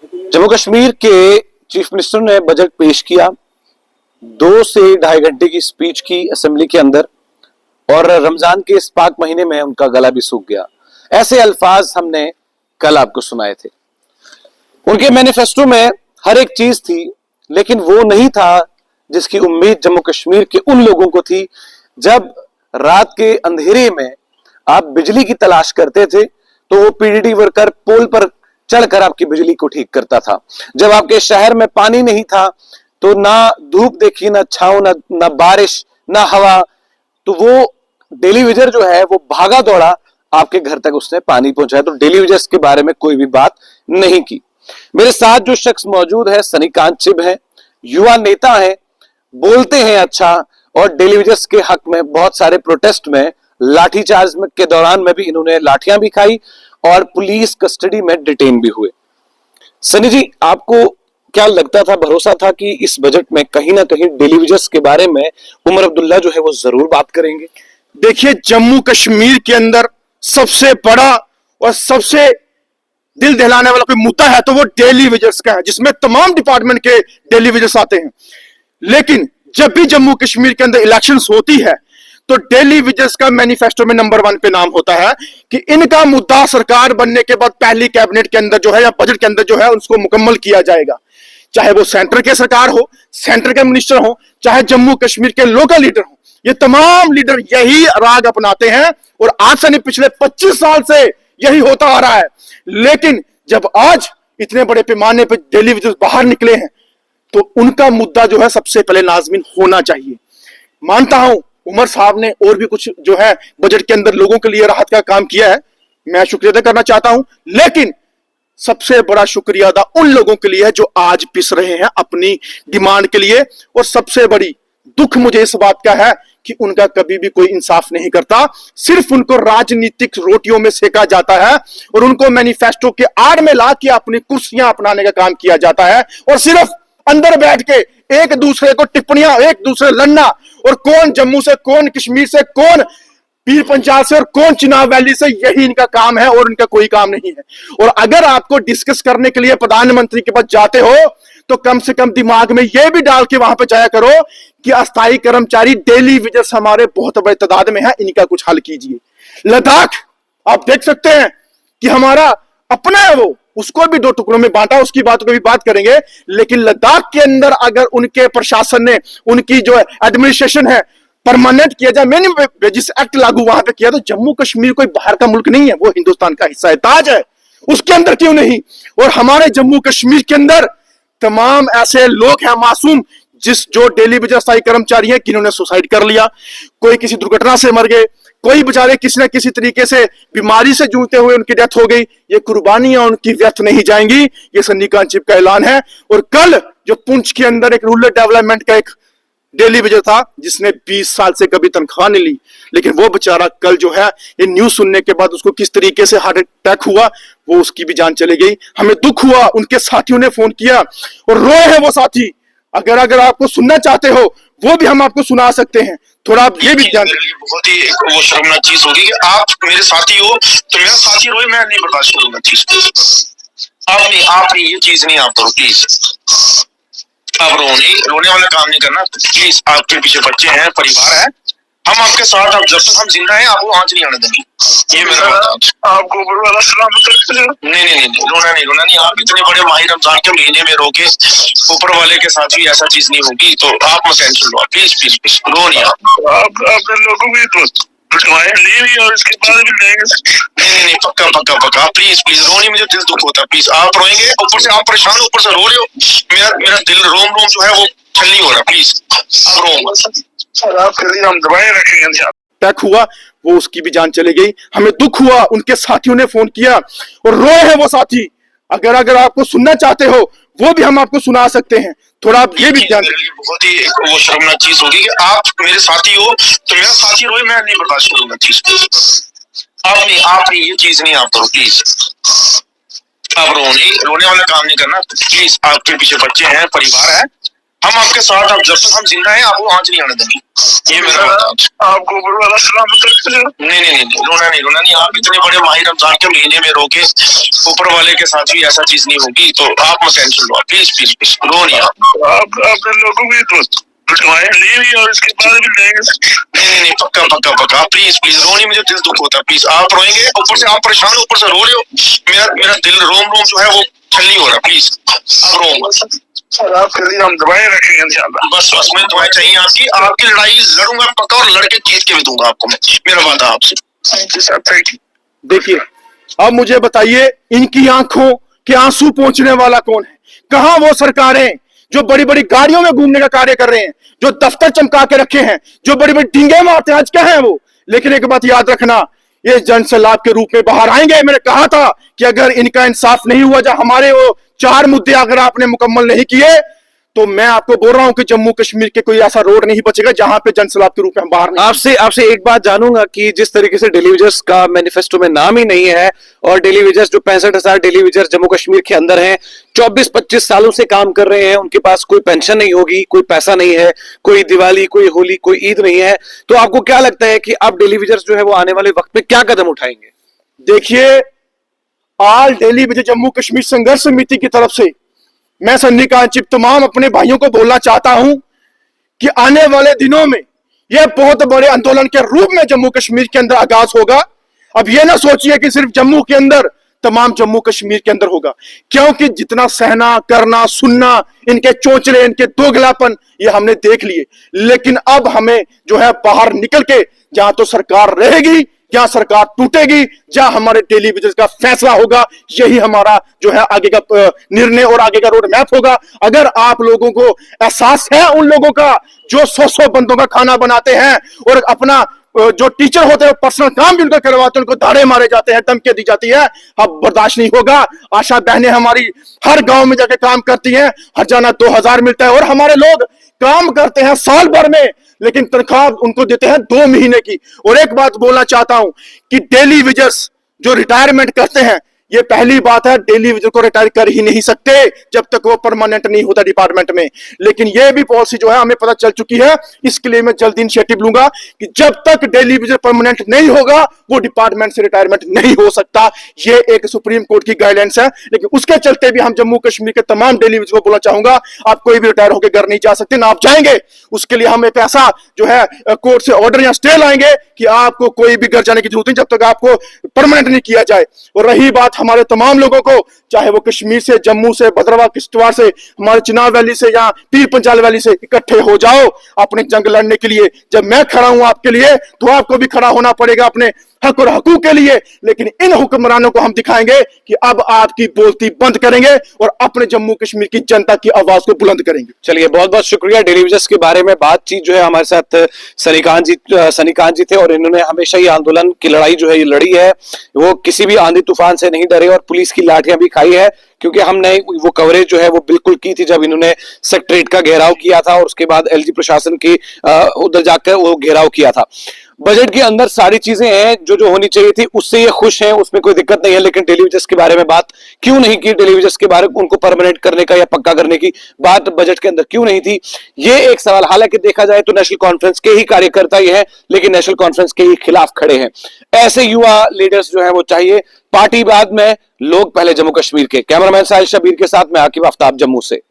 जम्मू कश्मीर के chief minister ने budget पेश किया। 2 से ढाई घंटे की स्पीच की असेंबली के अंदर, और रमजान के इस पाक महीने में उनका गला भी सूख गया। ऐसे अल्फाज हमने कल आपको सुनाए थे। उनके मैनिफेस्टो में हर एक चीज थी, लेकिन वो नहीं था जिसकी उम्मीद जम्मू कश्मीर के उन लोगों को थी। जब रात के अंधेरे में आप बिजली की तलाश करते थे तो वो पीडीडी वर्कर पोल पर चढ़कर आपकी बिजली को ठीक करता था। जब आपके शहर में पानी नहीं था तो ना धूप देखी, ना छांव, ना बारिश, ना हवा, तो वो डेली विजर जो है वो भागा दौड़ा आपके घर तक उसने पानी पहुंचाया। तो डेली विजर्स के बारे में कोई भी बात नहीं की। मेरे साथ जो शख्स मौजूद है सनीकांत चिब है, युवा नेता है, बोलते हैं अच्छा, और डेली विजर्स के हक में बहुत सारे प्रोटेस्ट में लाठीचार्ज के दौरान में भी इन्होंने लाठियां भी खाई और पुलिस कस्टडी में डिटेन भी हुए। सनी जी, आपको क्या लगता था, भरोसा था कि इस बजट में कहीं ना कहीं डेली विजर्स के बारे में उमर अब्दुल्ला जो है वो जरूर बात करेंगे? देखिए, जम्मू कश्मीर के अंदर सबसे बड़ा और सबसे दिल दहलाने वाला कोई मुद्दा है तो वो डेली वेजेस का है, जिसमें तमाम डिपार्टमेंट के डेली वेजेस आते हैं। लेकिन जब भी जम्मू कश्मीर के अंदर इलेक्शंस होती है तो डेली वेजेस का मैनिफेस्टो में नंबर 1 पे नाम होता है कि इनका मुद्दा सरकार बनने के बाद पहली कैबिनेट के अंदर जो है या बजट के अंदर जो है उसको मुकम्मल किया जाएगा। चाहे वो सेंटर के सरकार हो, सेंटर के मिनिस्टर हो, चाहे जम्मू कश्मीर के लोकल लीडर हो, ये तमाम लीडर यही राग अपनाते हैं और आज से नहीं, पिछले 25 साल से यही होता आ रहा है। लेकिन जब आज इतने बड़े पैमाने पर डेली वेजेस बाहर निकले हैं तो उनका मुद्दा जो है सबसे पहले नाजमीन होना चाहिए। मानता हूं उमर साहब ने और भी कुछ जो है बजट के अंदर लोगों के लिए राहत का काम किया है, मैं शुक्रिया अदा करना चाहता हूं। लेकिन सबसे बड़ा शुक्रिया अदा उन लोगों के लिए है जो आज पिस रहे हैं अपनी डिमांड के लिए, और सबसे बड़ी दुख मुझे इस बात का है कि उनका कभी भी कोई इंसाफ नहीं करता। सिर्फ उनको राजनीतिक रोटियों में सेका जाता है और उनको मैनिफेस्टो के आड़ में ला के अपनी कुर्सियां अपनाने का काम किया जाता है, और सिर्फ अंदर बैठ के एक दूसरे को टिप्पणियां, एक दूसरे लड़ना, और कौन जम्मू से, कौन कश्मीर से, कौन पीर पंचाल से और कौन चिनाब वैली से, यही इनका काम है और इनका कोई काम नहीं है। और अगर आपको डिस्कस करने के लिए प्रधानमंत्री के पास जाते हो तो कम से कम दिमाग में यह भी डाल के वहां पे जाया करो कि अस्थायी कर्मचारी डेली वेजेस हमारे बहुत बड़े तादाद में है, इनका कुछ हल कीजिए। लद्दाख आप देख सकते हैं कि हमारा अपना है, वो उसको भी 2 टुकड़ों में बांटा, उसकी बात को भी बात करेंगे। लेकिन लद्दाख के अंदर अगर उनके प्रशासन ने, उनकी जो एडमिनिस्ट्रेशन है, परमानेंट किया जाए, मिनिमम वेजेस एक्ट लागू वहां पे किया, तो जम्मू कश्मीर कोई बाहर का मुल्क नहीं है, वो हिंदुस्तान का हिस्सा है, ताज है, उसके अंदर क्यों नहीं? और हमारे जम्मू कश्मीर के अंदर तमाम ऐसे लोग हैं मासूम, जो डेली वेजेस अस्थायी कर्मचारी हैं, जिन्होंने सुसाइड कर लिया, कोई किसी दुर्घटना से मर गए, कोई बेचारे किसी न किसी तरीके से बीमारी से जूझते हुए उनकी डेथ हो गई। ये कुर्बानियां उनकी व्यर्थ नहीं जाएंगी, ये सन्नीकांत चिब का ऐलान है। और कल जो पुंछ के अंदर एक रूरल डेवलपमेंट का एक डेली वेजर था जिसने 20 साल से कभी तनख्वाह नहीं ली, लेकिन वो बेचारा कल जो है ये न्यूज सुनने के बाद उसको किस तरीके से हार्ट अटैक हुआ, वो उसकी भी जान चली गई। हमें दुख हुआ, उनके साथियों ने फोन किया और रोए हैं वो साथी। अगर आपको सुनना चाहते हो वो भी हम आपको सुना सकते हैं, थोड़ा आप ये भी ध्यान। बहुत ही वो शर्मनाक चीज होगी कि आप मेरे साथी हो तो मेरा साथी रोए, मैं नहीं बर्दाश्त करूंगा चीज। आप नहीं ये चीज नहीं आप करो प्लीज। आप रोने वाला काम नहीं करना प्लीज। आपके पीछे बच्चे हैं, परिवार है, हम आपके साथ, आप जब तक हम जिंदा हैं आपको आंच नहीं आने देंगे, ये मेरा बात। आपको ऊपर वाला सलामत रखे। नहीं, रोना नहीं। आप इतने बड़े माह रमजान के महीने में रो के ऊपर वाले के साथ भी ऐसा चीज नहीं होगी, तो आप मत टेंशन लो प्लीज रो नहीं। आप अपने लोगों की और इसके बाद भी लेंगे। नहीं, पक्का प्लीज रो नहीं, मुझे दिल दुख होता है प्लीज। आप रोएंगे, ऊपर से आप परेशान हो, ऊपर से रो रहे हो, मेरा दिल रोम जो है वो ठंडी हो रहा है, प्लीज आप रो मत। आपके लिए हम दवाएं रखेंगे। अटैक हुआ, वो उसकी भी जान चली गई। हमें दुख हुआ, उनके साथियों ने फोन किया और रोए हैं वो साथी। अगर आपको सुनना चाहते हो वो भी हम आपको सुना सकते हैं, थोड़ा आप ये भी ध्यान। बहुत ही वो शर्मनाक चीज होगी कि आप मेरे साथी हो तो मेरा साथी रोए, मैं नहीं बर्दाश्त करूंगा चीज। आप नहीं ये चीज नहीं आप करो प्लीज। आप रोने वाला काम नहीं करना प्लीज। आपके पीछे बच्चे हैं, परिवार है, हम आपके साथ, आप जब तक हम जिंदा हैं आपको आंच नहीं आने देंगे, ये मेरा वादा। आपको ऊपर वाला सलामत रखे। नहीं, रोना नहीं। आप इतने बड़े माह रमजान के महीने में रोके, ऊपर वाले के साथ भी ऐसा चीज नहीं होगी, तो आप मत टेंशन लो, प्लीज रो नहीं। आप अपने लोगों की दोस्त ली भी और इसके बाद भी लेंगे। नहीं, पक्का प्लीज रो नहीं, मुझे दिल दुख होता है, प्लीज आप रोएंगे, ऊपर से आप परेशान हो, ऊपर से रो रहे हो, मेरा दिल रोम जो है वो छल नहीं हो रहा, प्लीज रो। और आपके लिए हम दुआएं रखेंगे इंशाल्लाह। बस मैं दुआएं चाहिए आपकी लड़ाई लड़ूंगा पक्का, और लड़के जीत के भी दूंगा आपको मैं, मेरा वादा आपसे। Thank you sir, thank you. देखिए, अब मुझे बताइए, इनकी आंखों के आंसू पोंछने वाला कौन है? कहां वो सरकारें जो बड़ी बड़ी गाड़ियों में घूमने का कार्य कर रहे हैं, जो दफ्तर चमका के रखे हैं, जो बड़ी बड़ी डींगे मारते हैं, आज क्या है वो? लेकिन एक बात याद रखना, ये जन सैलाब के रूप में बाहर आएंगे। मैंने कहा था कि अगर इनका इंसाफ नहीं हुआ, जब हमारे वो 4 मुद्दे अगर आपने मुकम्मल नहीं किए, तो मैं आपको बोल रहा हूं कि जम्मू कश्मीर के कोई ऐसा रोड नहीं बचेगा जहां पे जन सैलाब के रूप में हम बाहर नहीं। आपसे एक बात जानूंगा कि जिस तरीके से डेली वेजर्स का मैनिफेस्टो में नाम ही नहीं है, और डेली वेजर्स जो 65,000 डेली वेजर्स जम्मू कश्मीर के अंदर हैं, 24-25 सालों से काम कर रहे हैं, उनके पास कोई पेंशन नहीं होगी, कोई पैसा नहीं है, कोई दिवाली, कोई होली, कोई ईद नहीं है, तो आपको क्या लगता है कि अब डेली वेजर्स जो है वो आने वाले वक्त में क्या कदम उठाएंगे? देखिए, all daily Vaser Jammu Kashmir संघर्ष समिति की तरफ से मैं सन्नी कांचिप तमाम अपने भाइयों को बोलना चाहता हूं कि आने वाले दिनों में यह बहुत बड़े आंदोलन के रूप में जम्मू कश्मीर के अंदर आगाज होगा। अब यह ना सोचिए कि सिर्फ जम्मू के अंदर, तमाम जम्मू कश्मीर के अंदर होगा, क्योंकि जितना सहना करना सुनना, इनके चोचले, इनके दोगलापन, ये हमने देख लिए। लेकिन अब हमें जो है बाहर निकल के, जहां तो सरकार रहेगी, जहां सरकार टूटेगी, जहां हमारे डेली वेजेस का फैसला होगा, यही हमारा जो है आगे का निर्णय और आगे का रोड मैप होगा। अगर आप लोगों को एहसास है उन लोगों का जो 100 बंदों का खाना बनाते हैं, और अपना जो टीचर होते हैं पर्सनल काम भी उनका करवाते हैं, उनको दाड़े मारे जाते हैं, धमकी दी जाती है, अब बर्दाश्त नहीं होगा। आशा बहनें हमारी हर गांव में जाके काम करती हैं, हर्जाना 2000 मिलता है, और हमारे लोग काम करते हैं साल भर में, लेकिन तनख्वाह उनको देते हैं 2 महीने की। और एक बात बोलना चाहता हूं कि डेली वेजर्स जो रिटायरमेंट करते हैं, ये पहली बात है, डेली वेजर को रिटायर कर ही नहीं सकते जब तक वो परमानेंट नहीं होता डिपार्टमेंट में। लेकिन ये भी पॉलिसी जो है हमें पता चल चुकी है, इसके लिए मैं जल्द इनिशिएटिव लूंगा कि जब तक डेली वेजर परमानेंट नहीं होगा, वो डिपार्टमेंट से रिटायरमेंट नहीं हो सकता। ये एक सुप्रीम कोर्ट की गाइडेंस है, लेकिन उसके चलते भी हम जम्मू कश्मीर के तमाम डेली वेजर को बोलना चाहूंगा, आप कोई भी रिटायर होकर घर नहीं जा सकते, ना आप जाएंगे। उसके लिए हम एक ऐसा जो है कोर्ट से ऑर्डर या स्टे लाएंगे कि आपको कोई भी घर जाने की जरूरत नहीं जब तक आपको परमानेंट नहीं किया जाए। और रही बात हमारे तमाम लोगों को, चाहे वो कश्मीर से, जम्मू से, भद्रवाह, किश्तवाड़ से, हमारे चिनाब वैली से या पीर पंजाल वैली से, इकट्ठे हो जाओ अपने जंग लड़ने के लिए। जब मैं खड़ा हूं आपके लिए, तो आपको भी खड़ा होना पड़ेगा अपने हक और हकूक के लिए। लेकिन इन हुक्मरानों को हम दिखाएंगे कि अब आपकी बोलती बंद करेंगे और अपने जम्मू कश्मीर की जनता की आवाज को बुलंद करेंगे। चलिए, बहुत बहुत शुक्रिया। डेली वेजर्स के बारे में बातचीत जो है हमारे साथ सनी जी थे, और इन्होंने हमेशा ही आंदोलन की लड़ाई जो है ये लड़ी है, वो किसी भी आंधी तूफान से नहीं डरे, और पुलिस की लाठियां भी खाई है, क्योंकि हमने वो कवरेज जो है वो बिल्कुल की थी जब इन्होंने सेक्रेटरीट का घेराव किया था, और उसके बाद एलजी प्रशासन की उधर जाकर वो घेराव किया था। बजट के अंदर सारी चीजें हैं जो होनी चाहिए थी, उससे ये खुश हैं, उसमें कोई दिक्कत नहीं है। लेकिन डेली वेजर्स के बारे में बात क्यों नहीं की? डेली वेजर्स के बारे में उनको परमानेंट करने का या पक्का करने की बात बजट के अंदर क्यों नहीं थी? ये एक सवाल। हालांकि देखा जाए तो नेशनल कॉन्फ्रेंस के ही कार्यकर्ता ही है, लेकिन नेशनल कॉन्फ्रेंस के ही खिलाफ खड़े हैं। ऐसे युवा लीडर्स जो है वो चाहिए, पार्टी बाद में, लोग पहले जम्मू कश्मीर के। कैमरामैन साहिल शबीर के साथ मैं आकिब आफ्ताब, जम्मू से।